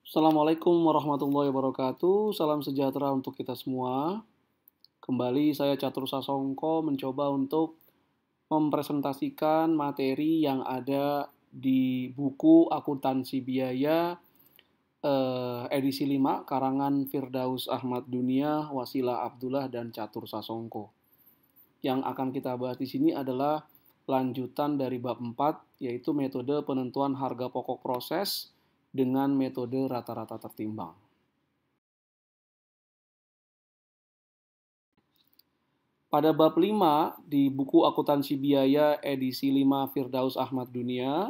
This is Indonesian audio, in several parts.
Assalamualaikum warahmatullahi wabarakatuh. Salam sejahtera untuk kita semua. Kembali saya Catur Sasongko mencoba untuk mempresentasikan materi yang ada di buku Akuntansi Biaya edisi 5 karangan Firdaus Ahmad Dunia, Wasila Abdullah dan Catur Sasongko. Yang akan kita bahas di sini adalah lanjutan dari bab 4 yaitu metode penentuan harga pokok proses dengan metode rata-rata tertimbang. Pada bab 5 di buku Akuntansi Biaya edisi 5 Firdaus Ahmad Dunia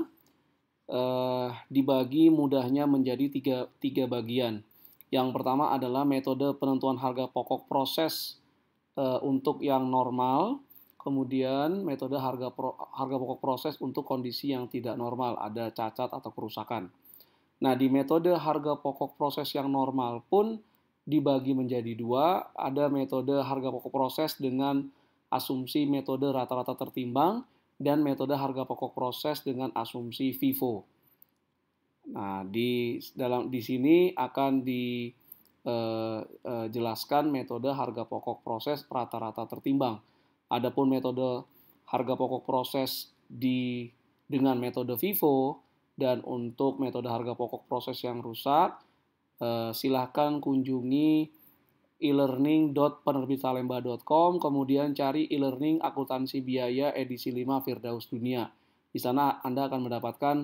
dibagi mudahnya menjadi tiga bagian. Yang pertama adalah metode penentuan harga pokok proses untuk yang normal, kemudian metode harga pokok proses untuk kondisi yang tidak normal, ada cacat atau kerusakan. Nah, di metode harga pokok proses yang normal pun dibagi menjadi dua, ada metode harga pokok proses dengan asumsi metode rata-rata tertimbang dan metode harga pokok proses dengan asumsi FIFO. Nah, di sini akan dijelaskan metode harga pokok proses rata-rata tertimbang. Adapun metode harga pokok proses dengan metode FIFO dan untuk metode harga pokok proses yang rusak, silahkan kunjungi e-learning.penerbitsalemba.com, kemudian cari e-learning akuntansi biaya edisi 5 Firdaus Dunia. Di sana Anda akan mendapatkan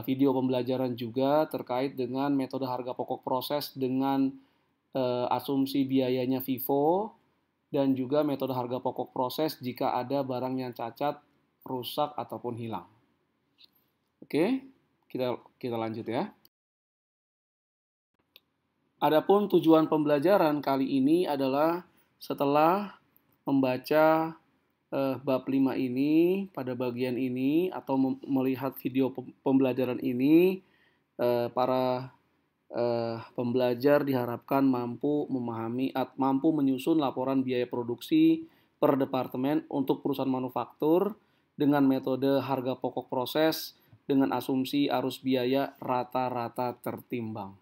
video pembelajaran juga terkait dengan metode harga pokok proses dengan asumsi biayanya FIFO dan juga metode harga pokok proses jika ada barang yang cacat, rusak ataupun hilang. Oke, kita lanjut ya. Adapun tujuan pembelajaran kali ini adalah setelah membaca bab 5 ini pada bagian ini atau melihat video pembelajaran ini, para pembelajar diharapkan mampu menyusun laporan biaya produksi per departemen untuk perusahaan manufaktur dengan metode harga pokok proses dengan asumsi arus biaya rata-rata tertimbang.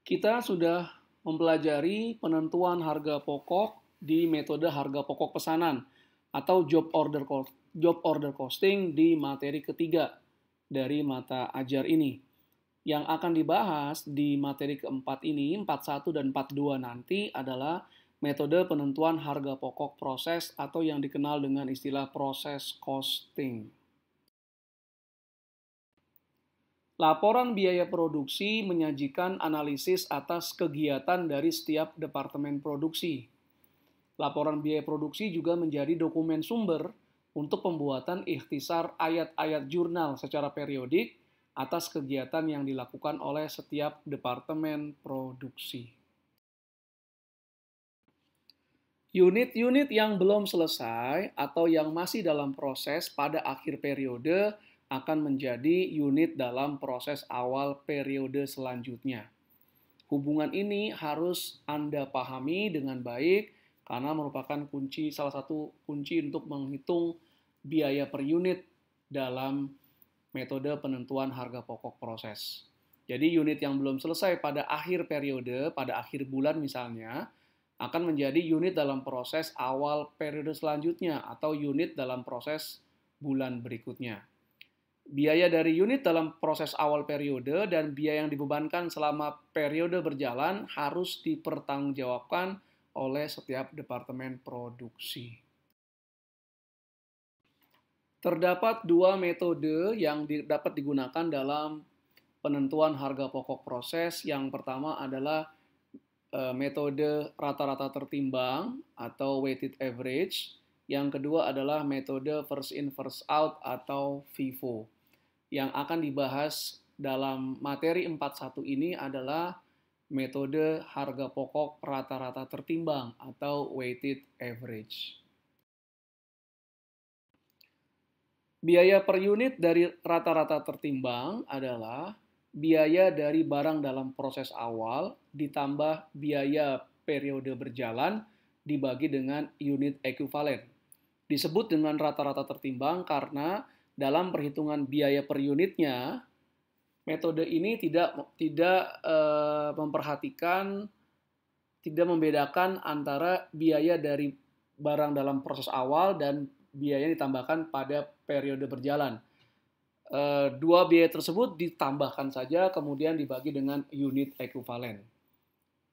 Kita sudah mempelajari penentuan harga pokok di metode harga pokok pesanan atau job order costing di materi ketiga dari mata ajar ini. Yang akan dibahas di materi keempat ini, 41 dan 42 nanti adalah metode penentuan harga pokok proses atau yang dikenal dengan istilah proses costing. Laporan biaya produksi menyajikan analisis atas kegiatan dari setiap departemen produksi. Laporan biaya produksi juga menjadi dokumen sumber untuk pembuatan ikhtisar ayat-ayat jurnal secara periodik atas kegiatan yang dilakukan oleh setiap departemen produksi. Unit-unit yang belum selesai atau yang masih dalam proses pada akhir periode akan menjadi unit dalam proses awal periode selanjutnya. Hubungan ini harus Anda pahami dengan baik karena merupakan salah satu kunci untuk menghitung biaya per unit dalam metode penentuan harga pokok proses. Jadi unit yang belum selesai pada akhir periode, pada akhir bulan misalnya, akan menjadi unit dalam proses awal periode selanjutnya atau unit dalam proses bulan berikutnya. Biaya dari unit dalam proses awal periode dan biaya yang dibebankan selama periode berjalan harus dipertanggungjawabkan oleh setiap departemen produksi. Terdapat dua metode yang dapat digunakan dalam penentuan harga pokok proses. Yang pertama adalah metode rata-rata tertimbang atau weighted average. Yang kedua adalah metode first in first out atau FIFO. Yang akan dibahas dalam materi 41 ini adalah metode harga pokok rata-rata tertimbang atau weighted average. Biaya per unit dari rata-rata tertimbang adalah biaya dari barang dalam proses awal ditambah biaya periode berjalan dibagi dengan unit ekuivalen. Disebut dengan rata-rata tertimbang karena dalam perhitungan biaya per unitnya, metode ini tidak membedakan antara biaya dari barang dalam proses awal dan biaya yang ditambahkan pada periode berjalan. Dua biaya tersebut ditambahkan saja kemudian dibagi dengan unit ekuivalen.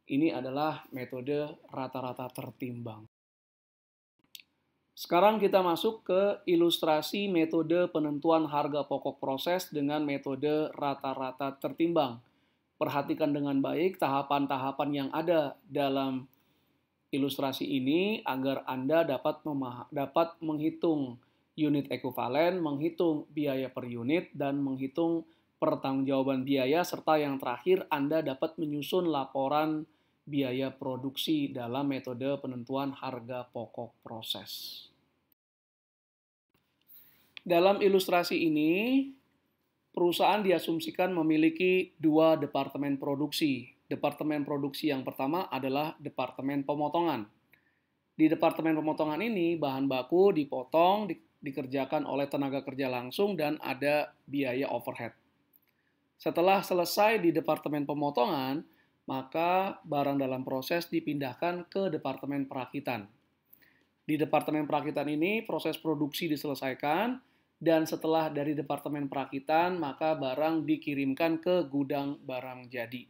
Ini adalah metode rata-rata tertimbang. Sekarang kita masuk ke ilustrasi metode penentuan harga pokok proses dengan metode rata-rata tertimbang. Perhatikan dengan baik tahapan-tahapan yang ada dalam ilustrasi ini agar Anda dapat menghitung unit ekuivalen, menghitung biaya per unit, dan menghitung pertanggungjawaban biaya, serta yang terakhir Anda dapat menyusun laporan biaya produksi dalam metode penentuan harga pokok proses. Dalam ilustrasi ini, perusahaan diasumsikan memiliki dua departemen produksi. Departemen produksi yang pertama adalah departemen pemotongan. Di departemen pemotongan ini, bahan baku dipotong, dikerjakan oleh tenaga kerja langsung, dan ada biaya overhead. Setelah selesai di departemen pemotongan, maka barang dalam proses dipindahkan ke departemen perakitan. Di departemen perakitan ini, proses produksi diselesaikan, dan setelah dari departemen perakitan, maka barang dikirimkan ke gudang barang jadi.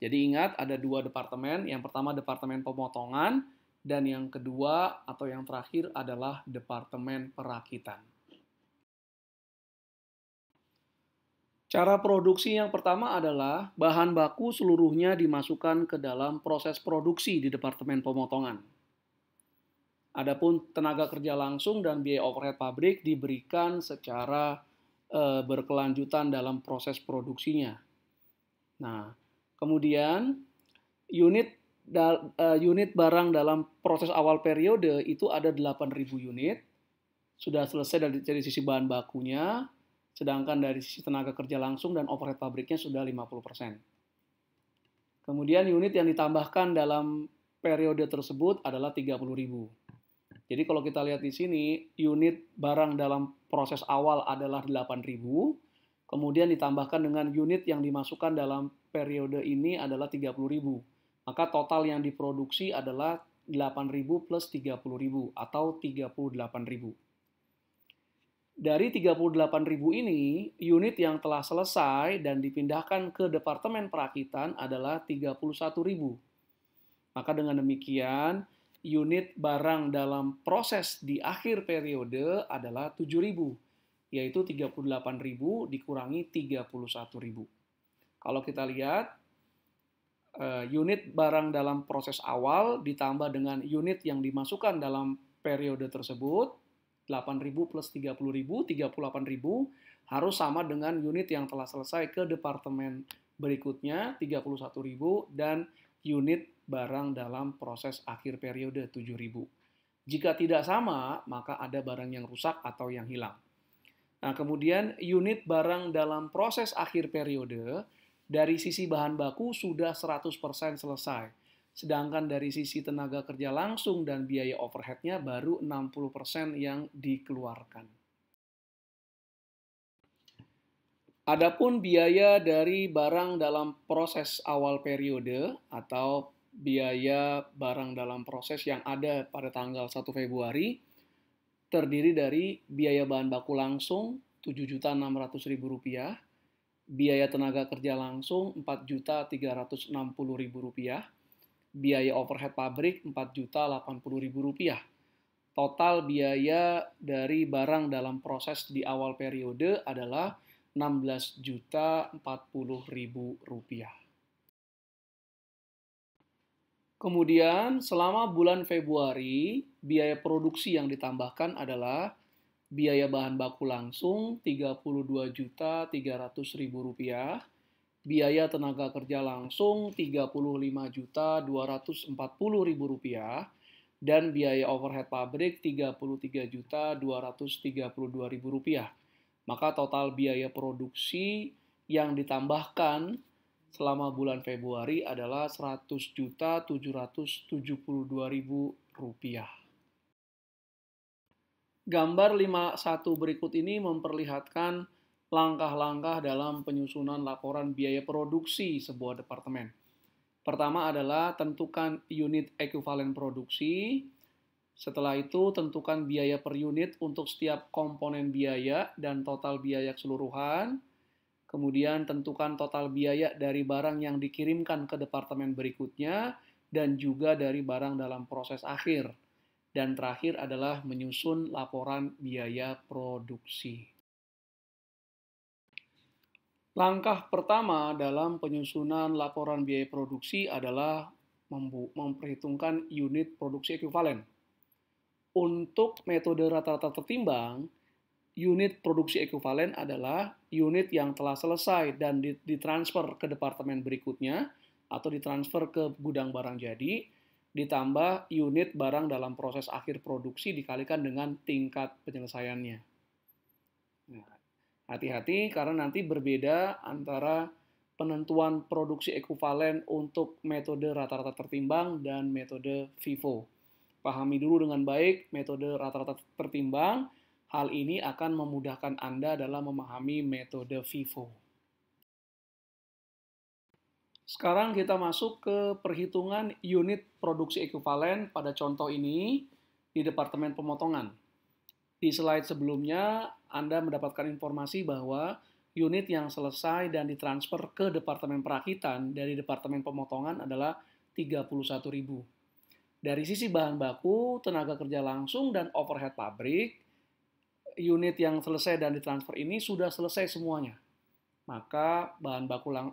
Jadi ingat, ada dua departemen. Yang pertama departemen pemotongan, dan yang kedua atau yang terakhir adalah departemen perakitan. Cara produksi yang pertama adalah bahan baku seluruhnya dimasukkan ke dalam proses produksi di departemen pemotongan. Adapun tenaga kerja langsung dan biaya overhead pabrik diberikan secara berkelanjutan dalam proses produksinya. Nah, kemudian unit barang dalam proses awal periode itu ada 8.000 unit. Sudah selesai dari sisi bahan bakunya, sedangkan dari sisi tenaga kerja langsung dan overhead pabriknya sudah 50%. Kemudian unit yang ditambahkan dalam periode tersebut adalah 30.000. Jadi kalau kita lihat di sini, unit barang dalam proses awal adalah 8.000, kemudian ditambahkan dengan unit yang dimasukkan dalam periode ini adalah 30.000. Maka total yang diproduksi adalah 8.000 plus 30.000 atau 38.000. Dari 38.000 ini, unit yang telah selesai dan dipindahkan ke departemen perakitan adalah 31.000. Maka dengan demikian, unit barang dalam proses di akhir periode adalah 7.000, yaitu 38.000 dikurangi 31.000. Kalau kita lihat, unit barang dalam proses awal ditambah dengan unit yang dimasukkan dalam periode tersebut, 8.000 plus 30.000, 38.000, harus sama dengan unit yang telah selesai ke departemen berikutnya, 31.000, dan unit barang dalam proses akhir periode 7.000. Jika tidak sama, maka ada barang yang rusak atau yang hilang. Nah, kemudian unit barang dalam proses akhir periode, dari sisi bahan baku sudah 100% selesai. Sedangkan dari sisi tenaga kerja langsung dan biaya overhead-nya baru 60% yang dikeluarkan. Adapun biaya dari barang dalam proses awal periode atau biaya barang dalam proses yang ada pada tanggal 1 Februari terdiri dari biaya bahan baku langsung Rp7.600.000, biaya tenaga kerja langsung Rp4.360.000, biaya overhead pabrik Rp4.080.000. Total biaya dari barang dalam proses di awal periode adalah Rp16.040.000. Kemudian selama bulan Februari, biaya produksi yang ditambahkan adalah biaya bahan baku langsung Rp32.300.000, biaya tenaga kerja langsung Rp35.240.000, dan biaya overhead pabrik Rp33.232.000. Maka total biaya produksi yang ditambahkan selama bulan Februari adalah Rp100.772.000. Gambar 51 berikut ini memperlihatkan langkah-langkah dalam penyusunan laporan biaya produksi sebuah departemen. Pertama adalah tentukan unit ekuivalen produksi. Setelah itu tentukan biaya per unit untuk setiap komponen biaya dan total biaya keseluruhan. Kemudian tentukan total biaya dari barang yang dikirimkan ke departemen berikutnya dan juga dari barang dalam proses akhir. Dan terakhir adalah menyusun laporan biaya produksi. Langkah pertama dalam penyusunan laporan biaya produksi adalah memperhitungkan unit produksi ekuivalen. Untuk metode rata-rata tertimbang, unit produksi ekuivalen adalah unit yang telah selesai dan ditransfer ke departemen berikutnya atau ditransfer ke gudang barang jadi, ditambah unit barang dalam proses akhir produksi dikalikan dengan tingkat penyelesaiannya. Nah, hati-hati karena nanti berbeda antara penentuan produksi ekuivalen untuk metode rata-rata tertimbang dan metode FIFO. Pahami dulu dengan baik metode rata-rata tertimbang. Hal ini akan memudahkan Anda dalam memahami metode FIFO. Sekarang kita masuk ke perhitungan unit produksi ekuivalen pada contoh ini di Departemen Pemotongan. Di slide sebelumnya, Anda mendapatkan informasi bahwa unit yang selesai dan ditransfer ke Departemen Perakitan dari Departemen Pemotongan adalah 31.000. Dari sisi bahan baku, tenaga kerja langsung, dan overhead pabrik, unit yang selesai dan ditransfer ini sudah selesai semuanya. Maka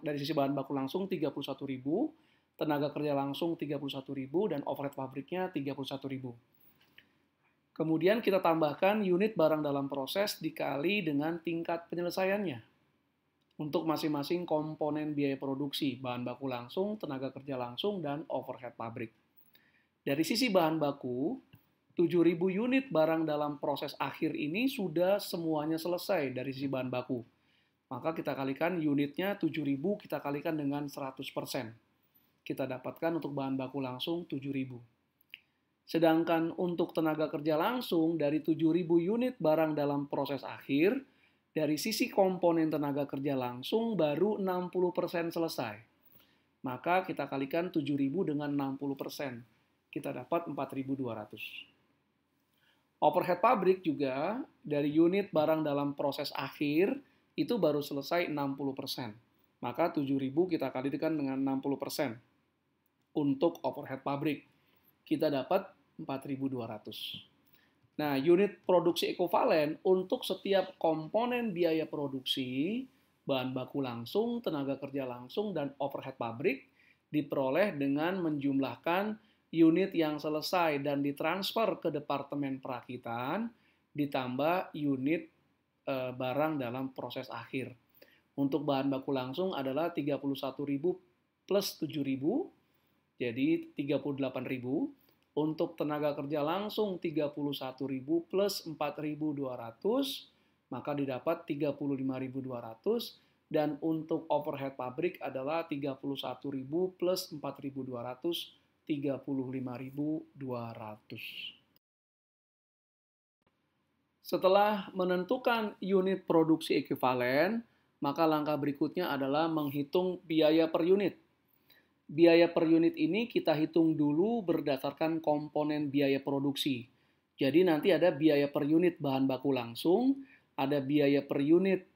dari sisi bahan baku langsung 31.000, tenaga kerja langsung 31.000, dan overhead pabriknya 31.000. Kemudian kita tambahkan unit barang dalam proses dikali dengan tingkat penyelesaiannya untuk masing-masing komponen biaya produksi, bahan baku langsung, tenaga kerja langsung, dan overhead pabrik. Dari sisi bahan baku, 7.000 unit barang dalam proses akhir ini sudah semuanya selesai dari sisi bahan baku. Maka kita kalikan unitnya 7.000, kita kalikan dengan 100%. Kita dapatkan untuk bahan baku langsung 7.000. Sedangkan untuk tenaga kerja langsung dari 7.000 unit barang dalam proses akhir, dari sisi komponen tenaga kerja langsung baru 60% selesai. Maka kita kalikan 7.000 dengan 60%. Kita dapat 4.200. Overhead pabrik juga dari unit barang dalam proses akhir itu baru selesai 60%. Maka 7.000 kita kalikan dengan 60%. Untuk overhead pabrik, kita dapat 4.200. Nah, unit produksi ekuivalen untuk setiap komponen biaya produksi, bahan baku langsung, tenaga kerja langsung, dan overhead pabrik diperoleh dengan menjumlahkan unit yang selesai dan ditransfer ke Departemen Perakitan ditambah unit barang dalam proses akhir. Untuk bahan baku langsung adalah 31.000 plus 7.000, jadi 38.000. Untuk tenaga kerja langsung 31.000 plus 4.200, maka didapat 35.200. Dan untuk overhead pabrik adalah 31.000 plus 4.200, 35.200. Setelah menentukan unit produksi ekuivalen, maka langkah berikutnya adalah menghitung biaya per unit. Biaya per unit ini kita hitung dulu berdasarkan komponen biaya produksi. Jadi nanti ada biaya per unit bahan baku langsung, ada biaya per unit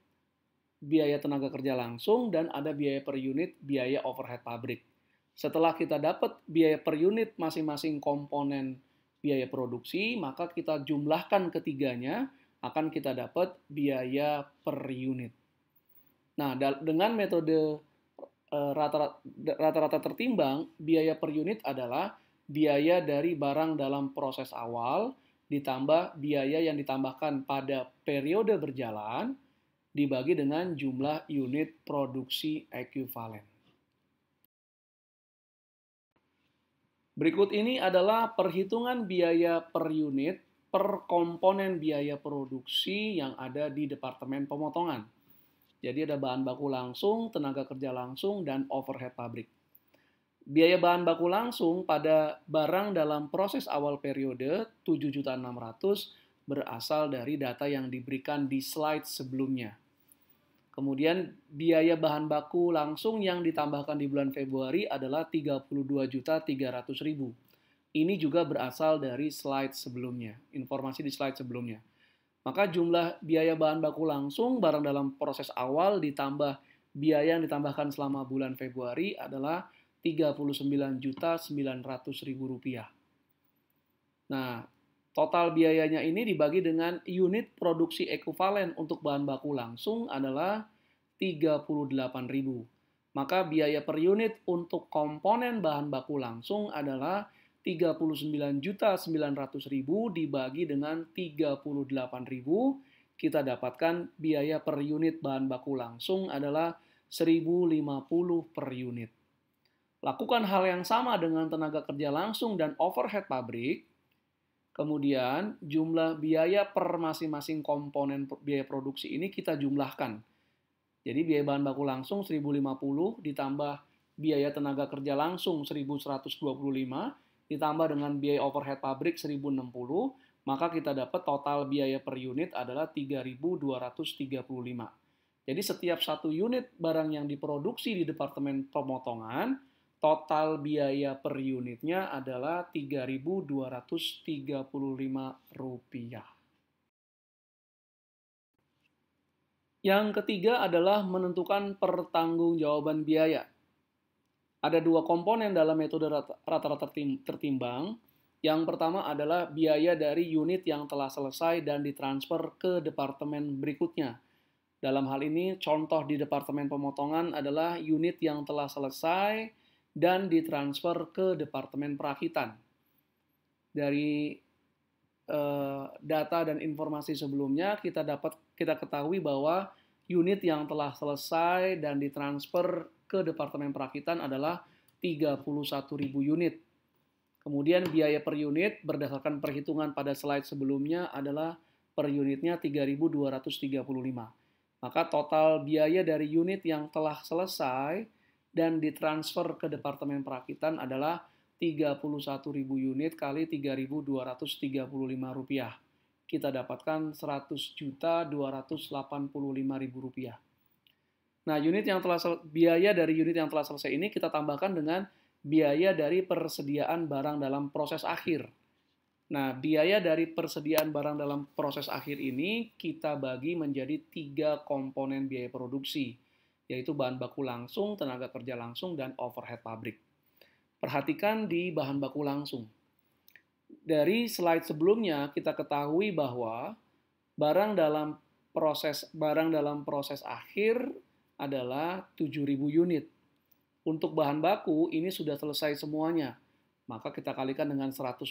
biaya tenaga kerja langsung, dan ada biaya per unit biaya overhead pabrik. Setelah kita dapat biaya per unit masing-masing komponen biaya produksi, maka kita jumlahkan ketiganya, akan kita dapat biaya per unit. Nah, dengan metode rata-rata tertimbang, biaya per unit adalah biaya dari barang dalam proses awal ditambah biaya yang ditambahkan pada periode berjalan dibagi dengan jumlah unit produksi ekuivalen. Berikut ini adalah perhitungan biaya per unit per komponen biaya produksi yang ada di Departemen Pemotongan. Jadi ada bahan baku langsung, tenaga kerja langsung, dan overhead pabrik. Biaya bahan baku langsung pada barang dalam proses awal periode 7.600 berasal dari data yang diberikan di slide sebelumnya. Kemudian biaya bahan baku langsung yang ditambahkan di bulan Februari adalah 32.300.000. Ini juga berasal dari slide sebelumnya, informasi di slide sebelumnya. Maka jumlah biaya bahan baku langsung barang dalam proses awal ditambah biaya yang ditambahkan selama bulan Februari adalah Rp39.900.000. Nah, total biayanya ini dibagi dengan unit produksi ekuivalen untuk bahan baku langsung adalah 38.000. Maka biaya per unit untuk komponen bahan baku langsung adalah 39.900.000 dibagi dengan 38.000, kita dapatkan biaya per unit bahan baku langsung adalah 1.050 per unit. Lakukan hal yang sama dengan tenaga kerja langsung dan overhead pabrik. Kemudian jumlah biaya per masing-masing komponen biaya produksi ini kita jumlahkan. Jadi biaya bahan baku langsung 1.050 ditambah biaya tenaga kerja langsung 1.125 ditambah dengan biaya overhead pabrik 1.060, maka kita dapat total biaya per unit adalah 3.235. Jadi setiap satu unit barang yang diproduksi di departemen pemotongan, total biaya per unitnya adalah Rp3.235. Yang ketiga adalah menentukan pertanggungjawaban biaya. Ada dua komponen dalam metode rata-rata tertimbang. Yang pertama adalah biaya dari unit yang telah selesai dan ditransfer ke departemen berikutnya. Dalam hal ini, contoh di departemen pemotongan adalah unit yang telah selesai dan ditransfer ke departemen perakitan. Dari data dan informasi sebelumnya, kita ketahui bahwa unit yang telah selesai dan ditransfer ke departemen perakitan adalah 31.000 unit. Kemudian biaya per unit berdasarkan perhitungan pada slide sebelumnya adalah per unitnya 3.235. Maka total biaya dari unit yang telah selesai dan ditransfer ke departemen perakitan adalah 31.000 unit kali 3.235 rupiah. Kita dapatkan 100.285.000 rupiah. Nah, biaya dari unit yang telah selesai ini kita tambahkan dengan biaya dari persediaan barang dalam proses akhir. Nah, biaya dari persediaan barang dalam proses akhir ini kita bagi menjadi 3 komponen biaya produksi, yaitu bahan baku langsung, tenaga kerja langsung, dan overhead pabrik. Perhatikan di bahan baku langsung. Dari slide sebelumnya kita ketahui bahwa barang dalam proses akhir adalah 7.000 unit. Untuk bahan baku ini sudah selesai semuanya, maka kita kalikan dengan 100%.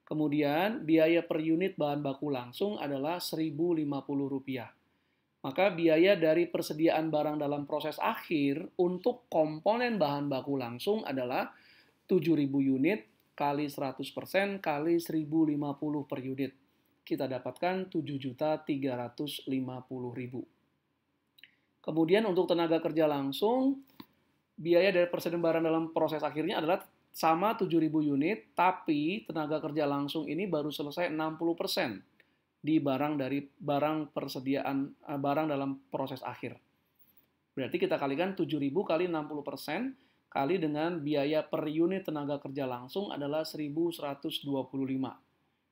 Kemudian biaya per unit bahan baku langsung adalah Rp1.050. Maka biaya dari persediaan barang dalam proses akhir untuk komponen bahan baku langsung adalah 7.000 unit kali 100% kali 1.050 per unit. Kita dapatkan 7.350.000. Kemudian untuk tenaga kerja langsung, biaya dari persediaan barang dalam proses akhirnya adalah sama 7.000 unit, tapi tenaga kerja langsung ini baru selesai 60% di barang dalam proses akhir. Berarti kita kalikan 7.000 kali 60% kali dengan biaya per unit tenaga kerja langsung adalah 1.125.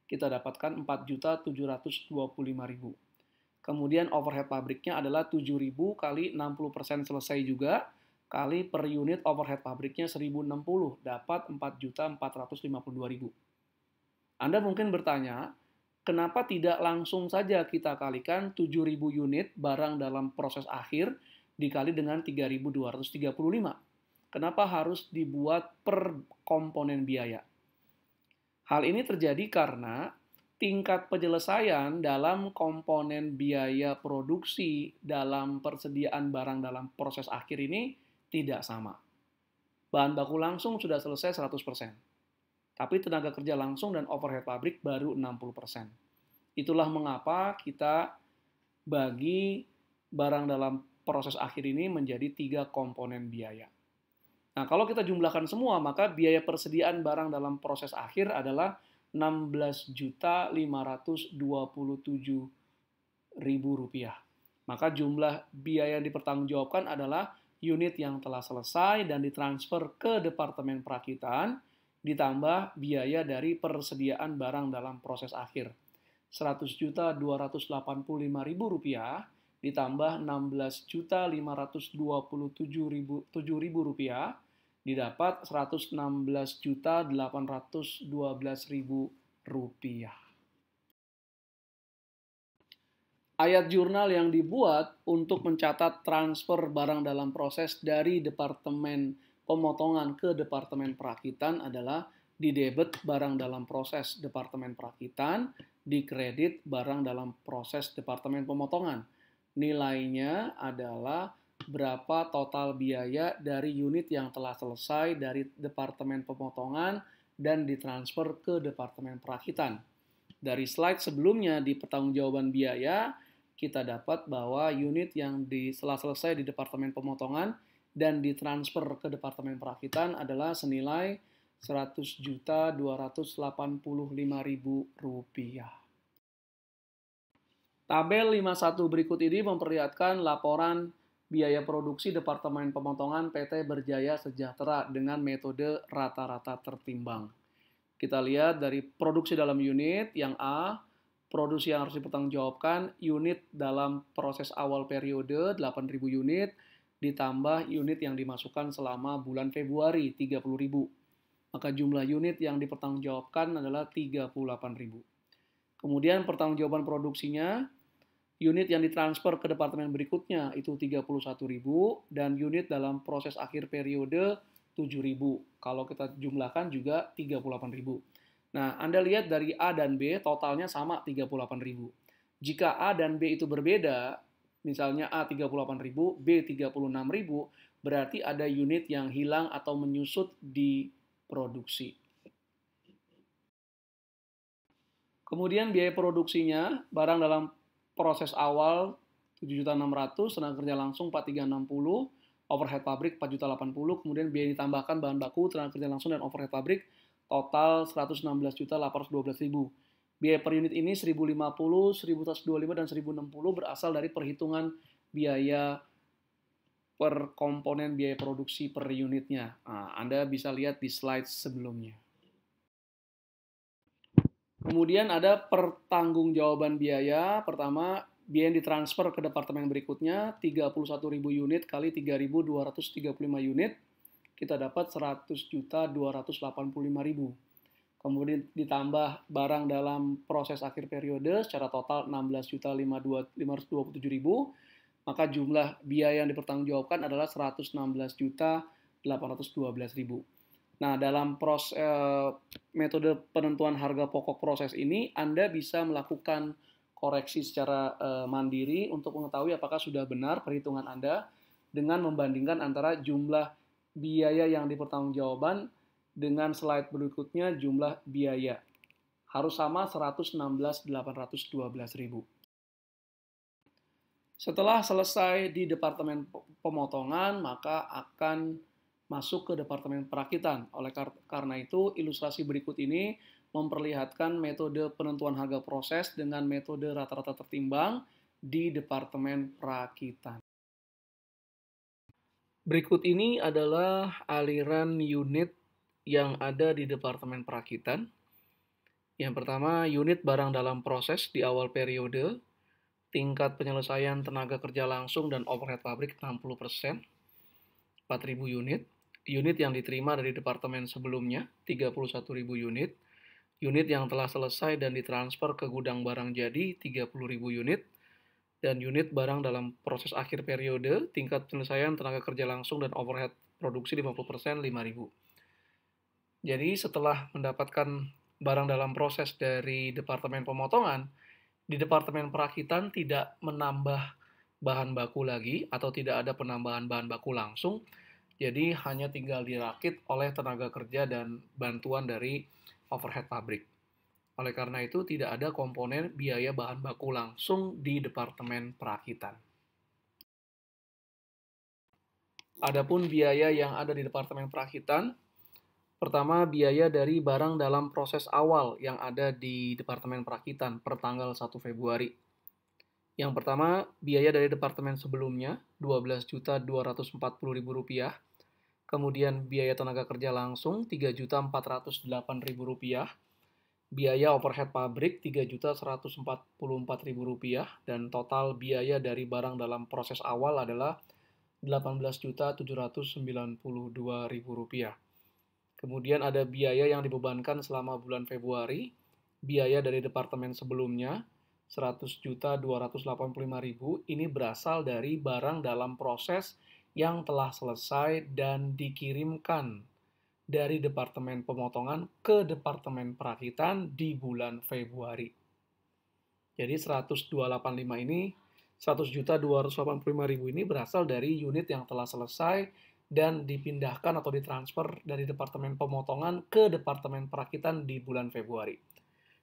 Kita dapatkan 4.725.000. Kemudian overhead pabriknya adalah 7.000 kali 60% selesai juga, kali per unit overhead pabriknya 1.060, dapat 4.452.000. Anda mungkin bertanya, kenapa tidak langsung saja kita kalikan 7.000 unit barang dalam proses akhir dikali dengan 3.235? Kenapa harus dibuat per komponen biaya? Hal ini terjadi karena tingkat penyelesaian dalam komponen biaya produksi dalam persediaan barang dalam proses akhir ini tidak sama. Bahan baku langsung sudah selesai 100%. Tapi tenaga kerja langsung dan overhead pabrik baru 60%. Itulah mengapa kita bagi barang dalam proses akhir ini menjadi 3 komponen biaya. Nah, kalau kita jumlahkan semua, maka biaya persediaan barang dalam proses akhir adalah Rp16.527.000. Maka jumlah biaya yang dipertanggungjawabkan adalah unit yang telah selesai dan ditransfer ke Departemen Perakitan, ditambah biaya dari persediaan barang dalam proses akhir. Rp100.285.000 ditambah Rp16.527.000 didapat Rp116.812.000. Ayat jurnal yang dibuat untuk mencatat transfer barang dalam proses dari Departemen Pemotongan ke Departemen Perakitan adalah didebet barang dalam proses Departemen Perakitan, dikredit barang dalam proses Departemen Pemotongan. Nilainya adalah berapa total biaya dari unit yang telah selesai dari Departemen Pemotongan dan ditransfer ke Departemen Perakitan. Dari slide sebelumnya di pertanggungjawaban biaya, kita dapat bahwa unit yang setelah selesai di Departemen Pemotongan dan ditransfer ke Departemen Perakitan adalah senilai Rp100.285.000. Tabel 51 berikut ini memperlihatkan laporan biaya produksi Departemen Pemotongan PT Berjaya Sejahtera dengan metode rata-rata tertimbang. Kita lihat dari produksi dalam unit, yang A, produksi yang harus dipertanggungjawabkan, unit dalam proses awal periode 8.000 unit, ditambah unit yang dimasukkan selama bulan Februari 30.000. Maka jumlah unit yang dipertanggungjawabkan adalah 38.000. Kemudian pertanggungjawaban produksinya, unit yang ditransfer ke departemen berikutnya itu 31.000 dan unit dalam proses akhir periode 7.000. Kalau kita jumlahkan juga 38.000. Nah, Anda lihat dari A dan B totalnya sama 38.000. Jika A dan B itu berbeda, misalnya A 38.000, B 36.000, berarti ada unit yang hilang atau menyusut di produksi. Kemudian biaya produksinya, barang dalam proses awal 7.600.000, tenaga kerja langsung 4.360, overhead pabrik 4.080.000, kemudian biaya ditambahkan bahan baku, tenaga kerja langsung dan overhead pabrik total 116.812.000. Biaya per unit ini 1.050, 1.125 dan 1.060 berasal dari perhitungan biaya per komponen biaya produksi per unitnya. Nah, Anda bisa lihat di slide sebelumnya. Kemudian ada pertanggungjawaban biaya. Pertama, biaya yang ditransfer ke departemen berikutnya 31.000 unit kali 3.235 unit. Kita dapat 100.285.000. Kemudian ditambah barang dalam proses akhir periode secara total 16.527.000. Maka jumlah biaya yang dipertanggungjawabkan adalah 116.812.000. Nah, dalam metode penentuan harga pokok proses ini, Anda bisa melakukan koreksi secara mandiri untuk mengetahui apakah sudah benar perhitungan Anda dengan membandingkan antara jumlah biaya yang dipertanggungjawabkan dengan slide berikutnya jumlah biaya. Harus sama 116.812.000. Setelah selesai di Departemen Pemotongan, maka akan masuk ke Departemen Perakitan. Oleh karena itu, ilustrasi berikut ini memperlihatkan metode penentuan harga proses dengan metode rata-rata tertimbang di Departemen Perakitan. Berikut ini adalah aliran unit yang ada di Departemen Perakitan. Yang pertama, unit barang dalam proses di awal periode, tingkat penyelesaian tenaga kerja langsung dan overhead pabrik 60%, 4.000 unit. Unit yang diterima dari departemen sebelumnya, 31.000 unit. Unit yang telah selesai dan ditransfer ke gudang barang jadi, 30.000 unit. Dan unit barang dalam proses akhir periode, tingkat penyelesaian tenaga kerja langsung dan overhead produksi 50%, 5.000. Jadi setelah mendapatkan barang dalam proses dari Departemen Pemotongan, di Departemen Perakitan tidak menambah bahan baku lagi atau tidak ada penambahan bahan baku langsung, jadi hanya tinggal dirakit oleh tenaga kerja dan bantuan dari overhead pabrik. Oleh karena itu, tidak ada komponen biaya bahan baku langsung di Departemen Perakitan. Adapun biaya yang ada di Departemen Perakitan, Pertama, biaya dari barang dalam proses awal yang ada di Departemen Perakitan per tanggal 1 Februari. Yang pertama, biaya dari departemen sebelumnya, Rp12.240.000. Kemudian biaya tenaga kerja langsung, Rp3.408.000. Biaya overhead pabrik, Rp3.144.000. Dan total biaya dari barang dalam proses awal adalah Rp18.792.000. Kemudian ada biaya yang dibebankan selama bulan Februari, biaya dari departemen sebelumnya, Rp100.285.000, ini berasal dari barang dalam proses yang telah selesai dan dikirimkan dari departemen pemotongan ke departemen perakitan di bulan Februari. Jadi 100.285 ini, 100.285.000 ini berasal dari unit yang telah selesai dan dipindahkan atau ditransfer dari departemen pemotongan ke departemen perakitan di bulan Februari.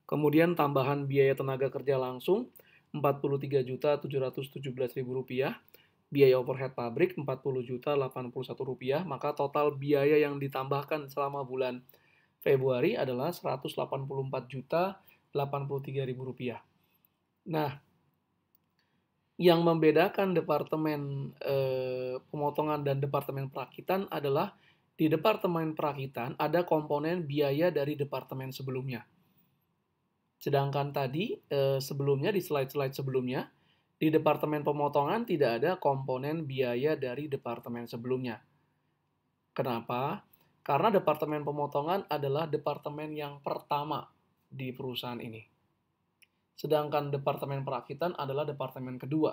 Kemudian tambahan biaya tenaga kerja langsung Rp43.717.000, biaya overhead pabrik Rp40.081, maka total biaya yang ditambahkan selama bulan Februari adalah Rp184.083.000. Nah, yang membedakan departemen pemotongan dan departemen perakitan adalah di departemen perakitan ada komponen biaya dari departemen sebelumnya. Sedangkan tadi sebelumnya di slide-slide sebelumnya di departemen pemotongan tidak ada komponen biaya dari departemen sebelumnya. Kenapa? Karena departemen pemotongan adalah departemen yang pertama di perusahaan ini. Sedangkan departemen perakitan adalah departemen kedua.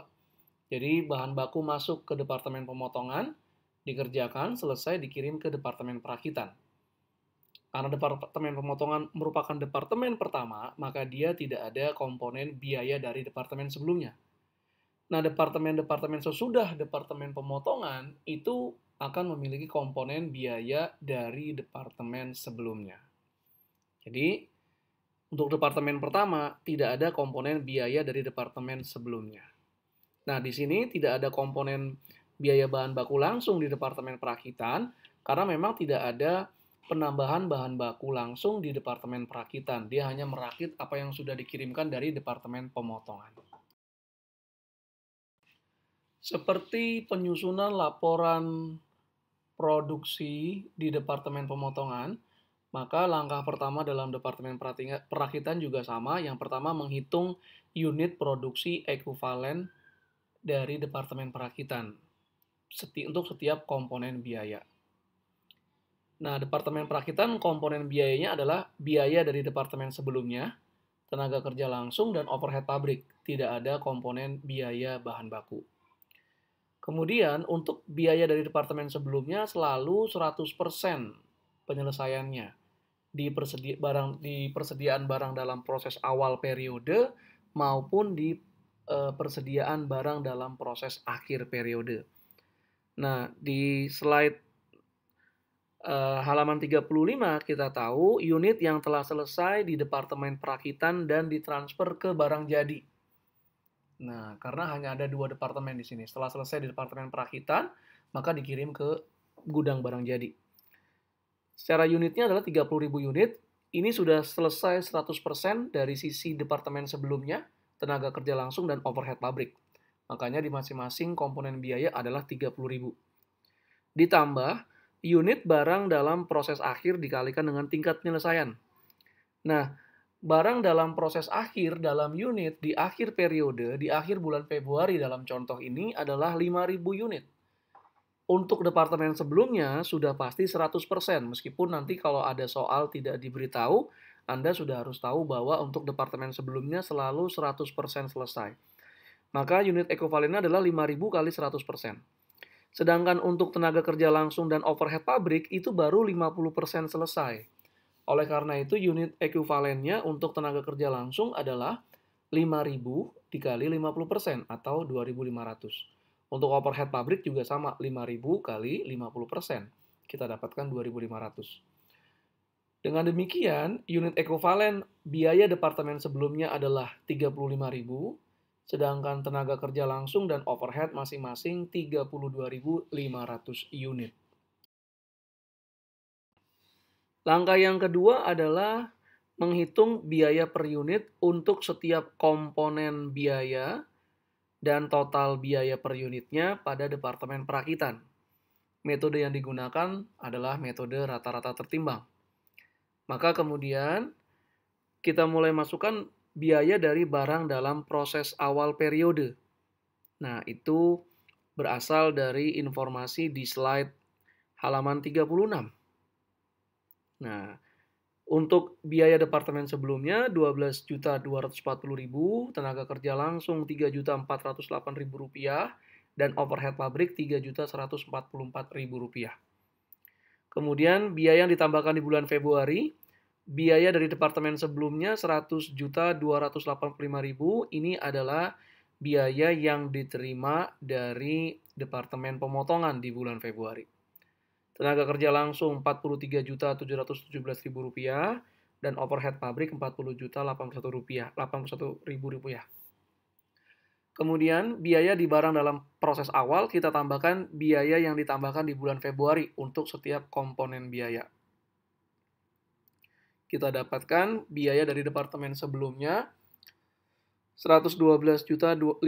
Jadi bahan baku masuk ke departemen pemotongan, dikerjakan, selesai dikirim ke departemen perakitan. Karena departemen pemotongan merupakan departemen pertama, maka dia tidak ada komponen biaya dari departemen sebelumnya. Nah, departemen-departemen sesudah departemen pemotongan itu akan memiliki komponen biaya dari departemen sebelumnya. Jadi, untuk departemen pertama, tidak ada komponen biaya dari departemen sebelumnya. Nah, di sini tidak ada komponen biaya bahan baku langsung di departemen perakitan, karena memang tidak ada penambahan bahan baku langsung di departemen perakitan. Dia hanya merakit apa yang sudah dikirimkan dari departemen pemotongan. Seperti penyusunan laporan produksi di departemen pemotongan, maka langkah pertama dalam departemen perakitan juga sama. Yang pertama menghitung unit produksi ekuivalen dari departemen perakitan untuk setiap komponen biaya. Nah, departemen perakitan komponen biayanya adalah biaya dari departemen sebelumnya, tenaga kerja langsung, dan overhead pabrik. Tidak ada komponen biaya bahan baku. Kemudian untuk biaya dari departemen sebelumnya selalu 100% penyelesaiannya di persediaan barang dalam proses awal periode maupun di persediaan barang dalam proses akhir periode. Nah, di slide halaman 35 kita tahu unit yang telah selesai di departemen perakitan dan ditransfer ke barang jadi. Nah, karena hanya ada 2 departemen di sini. Setelah selesai di departemen perakitan, maka dikirim ke gudang barang jadi. Secara unitnya adalah 30.000 unit. Ini sudah selesai 100% dari sisi departemen sebelumnya, tenaga kerja langsung dan overhead pabrik. Makanya di masing-masing komponen biaya adalah 30.000. Ditambah unit barang dalam proses akhir dikalikan dengan tingkat penyelesaian. Nah, barang dalam proses akhir dalam unit di akhir periode, di akhir bulan Februari dalam contoh ini adalah 5.000 unit. Untuk departemen sebelumnya sudah pasti 100%, meskipun nanti kalau ada soal tidak diberitahu, Anda sudah harus tahu bahwa untuk departemen sebelumnya selalu 100% selesai. Maka unit ekuivalennya adalah 5.000 kali 100%. Sedangkan untuk tenaga kerja langsung dan overhead pabrik itu baru 50% selesai. Oleh karena itu, unit ekuivalennya untuk tenaga kerja langsung adalah 5.000 dikali 50% atau 2.500. Untuk overhead pabrik juga sama, 5.000 kali 50%. Kita dapatkan 2.500. Dengan demikian, unit ekuivalen biaya departemen sebelumnya adalah 35.000, sedangkan tenaga kerja langsung dan overhead masing-masing 32.500 unit. Langkah yang kedua adalah menghitung biaya per unit untuk setiap komponen biaya dan total biaya per unitnya pada Departemen Perakitan. Metode yang digunakan adalah metode rata-rata tertimbang. Maka kemudian kita mulai masukkan biaya dari barang dalam proses awal periode. Nah, itu berasal dari informasi di slide halaman 36. Nah, untuk biaya departemen sebelumnya 12.240.000, tenaga kerja langsung 3.408.000 rupiah, dan overhead pabrik 3.144.000 rupiah. Kemudian biaya yang ditambahkan di bulan Februari, biaya dari departemen sebelumnya 100.285.000, ini adalah biaya yang diterima dari departemen pemotongan di bulan Februari. Tenaga kerja langsung 43.717.000 rupiah dan overhead pabrik 40.081.000 rupiah. Kemudian biaya di barang dalam proses awal kita tambahkan biaya yang ditambahkan di bulan Februari untuk setiap komponen biaya. Kita dapatkan biaya dari departemen sebelumnya 112.552.000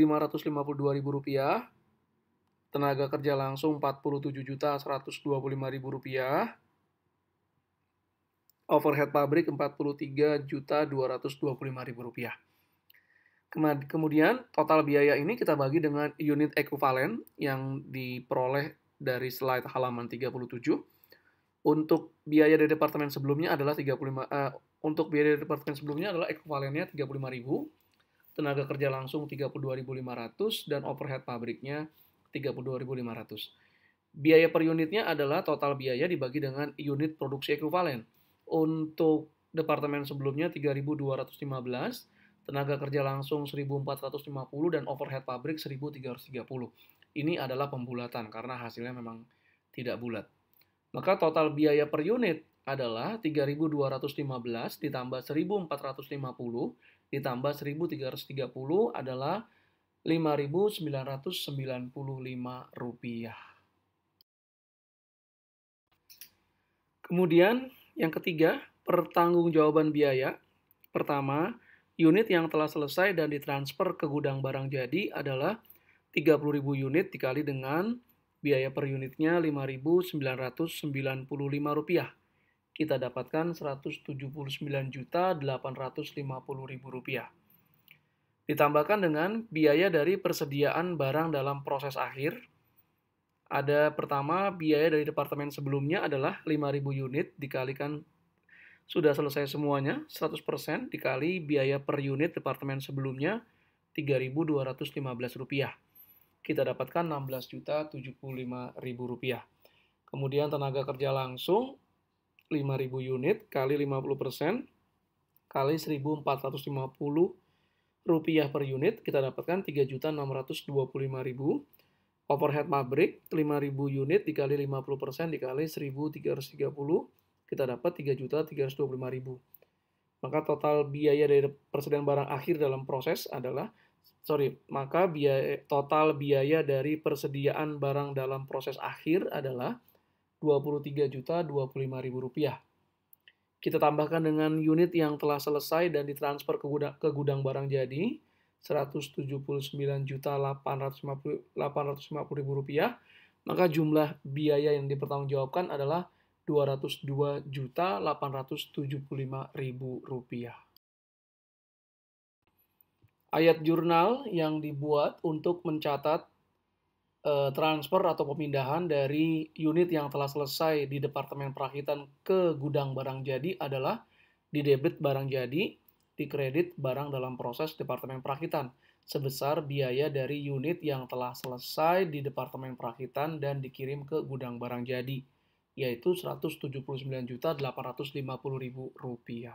rupiah. Tenaga kerja langsung 47.125.000 rupiah, overhead pabrik 43.225.000 rupiah. Kemudian total biaya ini kita bagi dengan unit ekuivalen yang diperoleh dari slide halaman 37. Untuk biaya dari departemen sebelumnya adalah untuk biaya dari departemen sebelumnya adalah ekuivalennya 35.000, tenaga kerja langsung 32.500 dan overhead pabriknya 32.500. Biaya per unitnya adalah total biaya dibagi dengan unit produksi ekuivalen. Untuk departemen sebelumnya 3.215, tenaga kerja langsung 1.450 dan overhead pabrik 1.330. Ini adalah pembulatan karena hasilnya memang tidak bulat. Maka total biaya per unit adalah 3.215 ditambah 1.450 ditambah 1.330 adalah Rp5.995. Kemudian yang ketiga, pertanggungjawaban biaya. Pertama, unit yang telah selesai dan ditransfer ke gudang barang jadi adalah 30.000 unit dikali dengan biaya per unitnya Rp5.995. Kita dapatkan Rp179.850.000. Ditambahkan dengan biaya dari persediaan barang dalam proses akhir. Ada pertama, biaya dari departemen sebelumnya adalah 5.000 unit dikalikan sudah selesai semuanya, 100% dikali biaya per unit departemen sebelumnya Rp3.215. Kita dapatkan Rp16.075.000. Kemudian tenaga kerja langsung 5.000 unit kali 50% kali 1.450 rupiah per unit, kita dapatkan 3.625.000. Overhead pabrik 5.000 unit dikali 50% dikali 1.330, kita dapat 3.325.000. Maka total biaya dari persediaan barang akhir dalam proses adalah total biaya dari persediaan barang dalam proses akhir adalah Rp23.025.000. Kita tambahkan dengan unit yang telah selesai dan ditransfer ke gudang barang jadi, Rp179.850.000, maka jumlah biaya yang dipertanggungjawabkan adalah Rp202.875.000. Ayat jurnal yang dibuat untuk mencatat transfer atau pemindahan dari unit yang telah selesai di Departemen Perakitan ke gudang barang jadi adalah di debit barang jadi, di kredit barang dalam proses Departemen Perakitan sebesar biaya dari unit yang telah selesai di Departemen Perakitan dan dikirim ke gudang barang jadi, yaitu Rp179.850.000.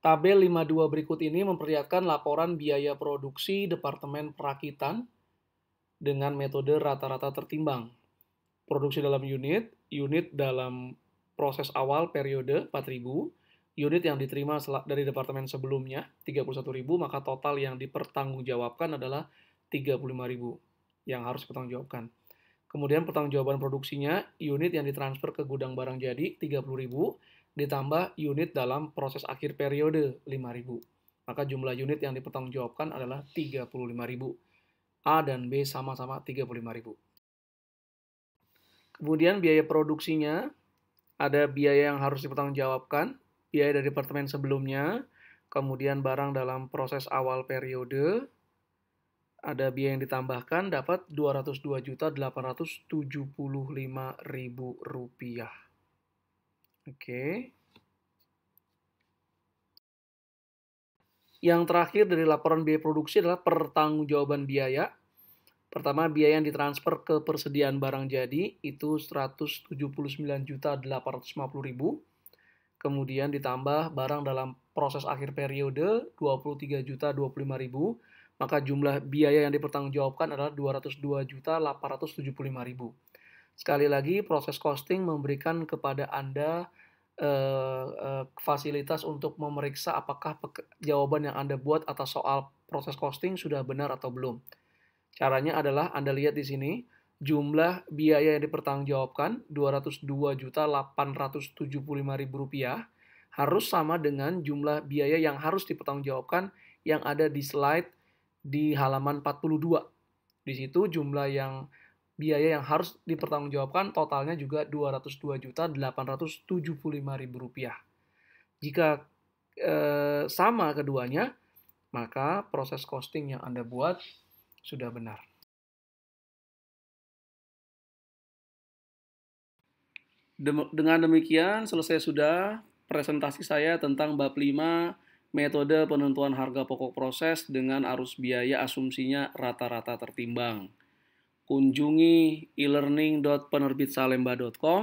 Tabel 52 berikut ini memperlihatkan laporan biaya produksi Departemen Perakitan dengan metode rata-rata tertimbang. Produksi dalam unit dalam proses awal periode 4.000, unit yang diterima dari departemen sebelumnya 31.000, maka total yang dipertanggungjawabkan adalah 35.000 yang harus dipertanggungjawabkan. Kemudian pertanggungjawaban produksinya, unit yang ditransfer ke gudang barang jadi 30.000 ditambah unit dalam proses akhir periode 5.000. Maka jumlah unit yang dipertanggungjawabkan adalah 35.000. A dan B sama-sama 35.000. Kemudian biaya produksinya, ada biaya yang harus dipertanggungjawabkan, biaya dari departemen sebelumnya, kemudian barang dalam proses awal periode, ada biaya yang ditambahkan dapat Rp202.875.000. Oke. Yang terakhir dari laporan biaya produksi adalah pertanggungjawaban biaya. Pertama, biaya yang ditransfer ke persediaan barang jadi itu Rp179.850.000. Kemudian ditambah barang dalam proses akhir periode Rp23.025.000. Maka jumlah biaya yang dipertanggungjawabkan adalah Rp202.875.000. Sekali lagi, proses costing memberikan kepada Anda fasilitas untuk memeriksa apakah jawaban yang Anda buat atas soal proses costing sudah benar atau belum. Caranya adalah Anda lihat di sini, jumlah biaya yang dipertanggungjawabkan Rp202.875.000 harus sama dengan jumlah biaya yang harus dipertanggungjawabkan yang ada di slide di halaman 42. Di situ jumlah biaya yang harus dipertanggungjawabkan totalnya juga Rp202.875.000. Jika sama keduanya, maka proses costing yang Anda buat sudah benar. Dengan demikian selesai sudah presentasi saya tentang bab 5 metode penentuan harga pokok proses dengan arus biaya asumsinya rata-rata tertimbang. Kunjungi e-learning.penerbitsalemba.com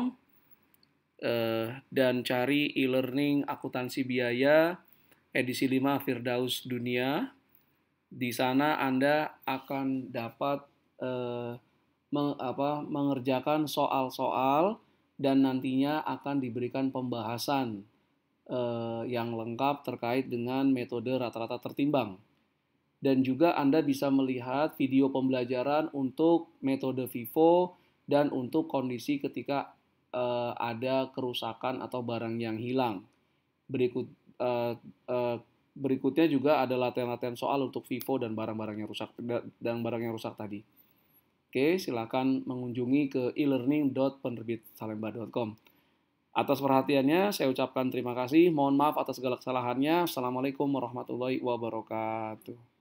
dan cari e-learning akuntansi biaya edisi 5 Firdaus Dunia. Di sana Anda akan dapat mengerjakan soal-soal dan nantinya akan diberikan pembahasan yang lengkap terkait dengan metode rata-rata tertimbang. Dan juga Anda bisa melihat video pembelajaran untuk metode FIFO dan untuk kondisi ketika ada kerusakan atau barang yang hilang. Berikutnya juga ada latihan-latihan soal untuk FIFO dan barang-barang yang rusak tadi. Oke, silakan mengunjungi ke e-learning.penerbitsalemba.com. Atas perhatiannya, saya ucapkan terima kasih. Mohon maaf atas segala kesalahannya. Assalamualaikum warahmatullahi wabarakatuh.